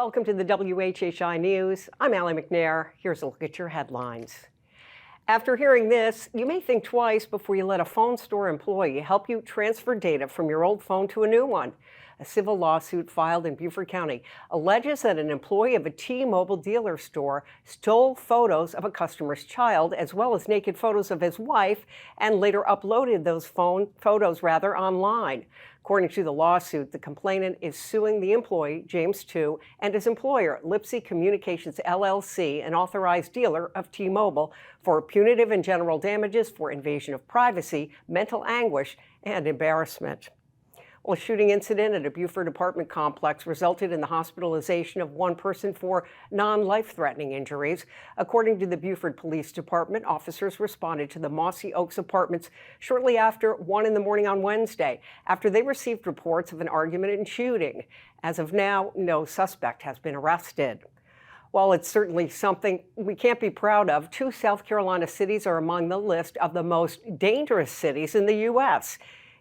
Welcome to the WHHI News. I'm Allie McNair. Here's a look at your headlines. After hearing this, you may think twice before you let a phone store employee help you transfer data from your old phone to a new one. A civil lawsuit filed in Beaufort County alleges that an employee of a T-Mobile dealer store stole photos of a customer's child as well as naked photos of his wife and later uploaded those photos online. According to the lawsuit, the complainant is suing the employee, James Tu, and his employer, Lipsy Communications LLC, an authorized dealer of T-Mobile, for punitive and general damages for invasion of privacy, mental anguish, and embarrassment. Well, a shooting incident at a Beaufort apartment complex resulted in the hospitalization of one person for non-life-threatening injuries. According to the Beaufort Police Department, officers responded to the Mossy Oaks apartments shortly after 1 a.m. on Wednesday, after they received reports of an argument and shooting. As of now, no suspect has been arrested. While it's certainly something we can't be proud of, 2 South Carolina cities are among the list of the most dangerous cities in the U.S.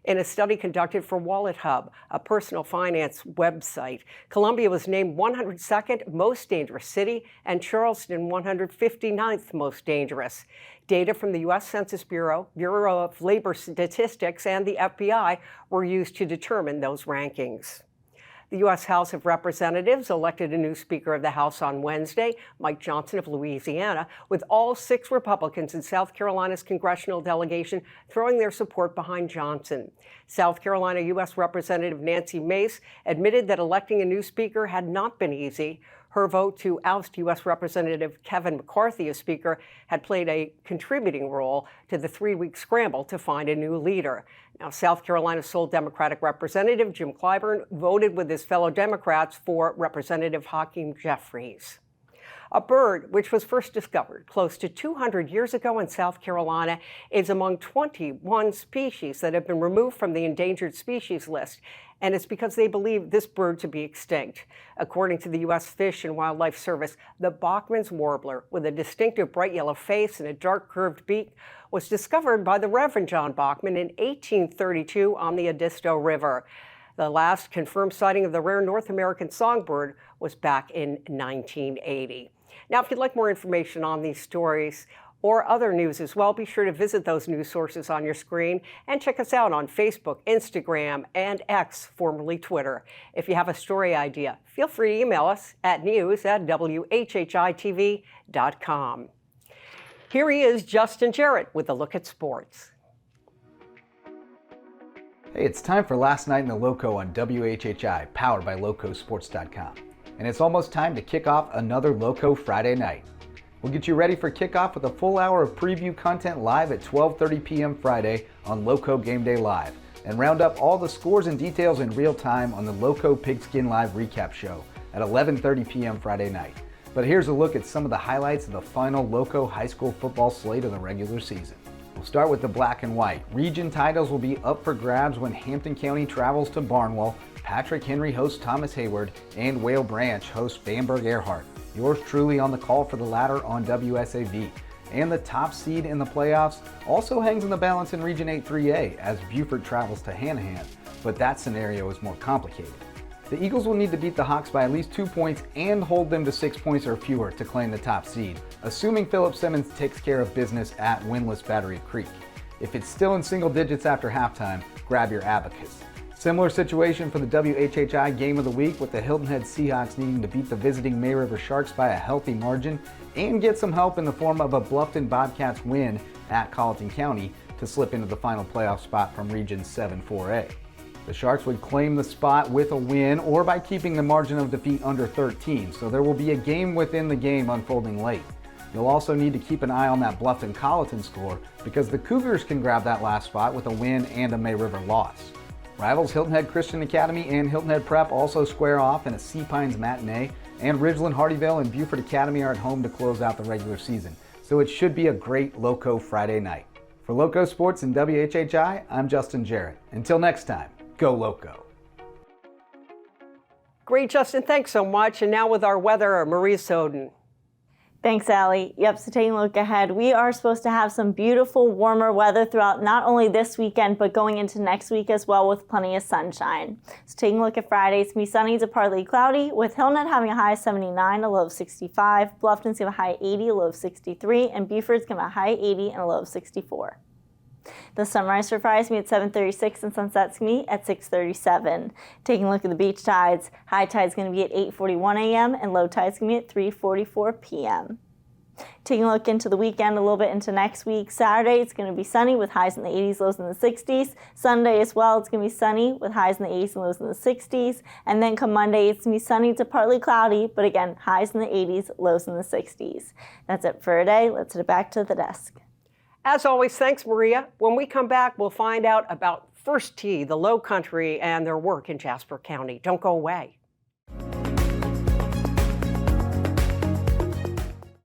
In a study conducted for Wallet Hub, a personal finance website, Columbia was named 102nd most dangerous city and Charleston 159th most dangerous. Data from the U.S. Census Bureau, Bureau of Labor Statistics, and the FBI were used to determine those rankings. The U.S. House of Representatives elected a new Speaker of the House on Wednesday, Mike Johnson of Louisiana, with all 6 Republicans in South Carolina's congressional delegation throwing their support behind Johnson. South Carolina U.S. Representative Nancy Mace admitted that electing a new Speaker had not been easy. Her vote to oust U.S. Representative Kevin McCarthy as Speaker had played a contributing role to the 3-week scramble to find a new leader. Now, South Carolina's sole Democratic representative, Jim Clyburn, voted with his fellow Democrats for Representative Hakeem Jeffries. A bird, which was first discovered close to 200 years ago in South Carolina, is among 21 species that have been removed from the endangered species list, and it's because they believe this bird to be extinct. According to the U.S. Fish and Wildlife Service, the Bachman's warbler, with a distinctive bright yellow face and a dark curved beak, was discovered by the Reverend John Bachman in 1832 on the Edisto River. The last confirmed sighting of the rare North American songbird was back in 1980. Now, if you'd like more information on these stories or other news as well, be sure to visit those news sources on your screen and check us out on Facebook, Instagram, and X, formerly Twitter. If you have a story idea, feel free to email us at news@WHHITV.com. Here he is, Justin Jarrett, with a look at sports. Hey, it's time for Last Night in the Lowco on WHHI, powered by LowcoSports.com. And it's almost time to kick off another Lowco Friday Night. We'll get you ready for kickoff with a full hour of preview content live at 12:30 p.m. Friday on Lowco Gameday Live, and round up all the scores and details in real time on the Lowco Pigskin Live recap show at 11:30 p.m. Friday night. But here's a look at some of the highlights of the final Lowco high school football slate of the regular season. We'll start with the black and white. Region titles will be up for grabs when Hampton County travels to Barnwell, Patrick Henry hosts Thomas Heyward, and Whale Branch hosts Bamberg-Ehrhardt. Yours truly on the call for the latter on WSAV. And the top seed in the playoffs also hangs in the balance in Region 8 3A as Beaufort travels to Hanahan, but that scenario is more complicated. The Eagles will need to beat the Hawks by at least 2 points and hold them to 6 points or fewer to claim the top seed, assuming Phillip Simmons takes care of business at winless Battery Creek. If it's still in single digits after halftime, grab your abacus. Similar situation for the WHHI Game of the Week, with the Hilton Head Seahawks needing to beat the visiting May River Sharks by a healthy margin and get some help in the form of a Bluffton Bobcats win at Colleton County to slip into the final playoff spot from Region 7 4A. The Sharks would claim the spot with a win or by keeping the margin of defeat under 13, so there will be a game within the game unfolding late. You'll also need to keep an eye on that Bluffton Colleton score because the Cougars can grab that last spot with a win and a May River loss. Rivals Hilton Head Christian Academy and Hilton Head Prep also square off in a Sea Pines matinee, and Ridgeland Hardyville and Beaufort Academy are at home to close out the regular season, so it should be a great Lowco Friday night. For Lowco Sports and WHHI, I'm Justin Jarrett. Until next time, go Lowco. Great, Justin. Thanks so much. And now with our weather, Marie Soden. Thanks, Allie. Yep, so taking a look ahead, we are supposed to have some beautiful, warmer weather throughout not only this weekend, but going into next week as well with plenty of sunshine. So taking a look at Friday, it's going to be sunny to partly cloudy, with Hillnet having a high of 79, a low of 65, Bluffton's going to have a high of 80, a low of 63, and Beaufort's going to have a high of 80 and a low of 64. The sunrise for Friday is going to be at 7:36 and sunset's going to be at 6:37. Taking a look at the beach tides, high tide is going to be at 8:41 a.m. and low tide is going to be at 3:44 p.m. Taking a look into the weekend, a little bit into next week, Saturday it's going to be sunny with highs in the 80s, lows in the 60s. Sunday as well, it's going to be sunny with highs in the 80s and lows in the 60s. And then come Monday, it's going to be sunny to partly cloudy, but again, highs in the 80s, lows in the 60s. That's it for today. Let's head back to the desk. As always, thanks, Maria. When we come back, we'll find out about First Tee, the Low Country, and their work in Jasper County. Don't go away.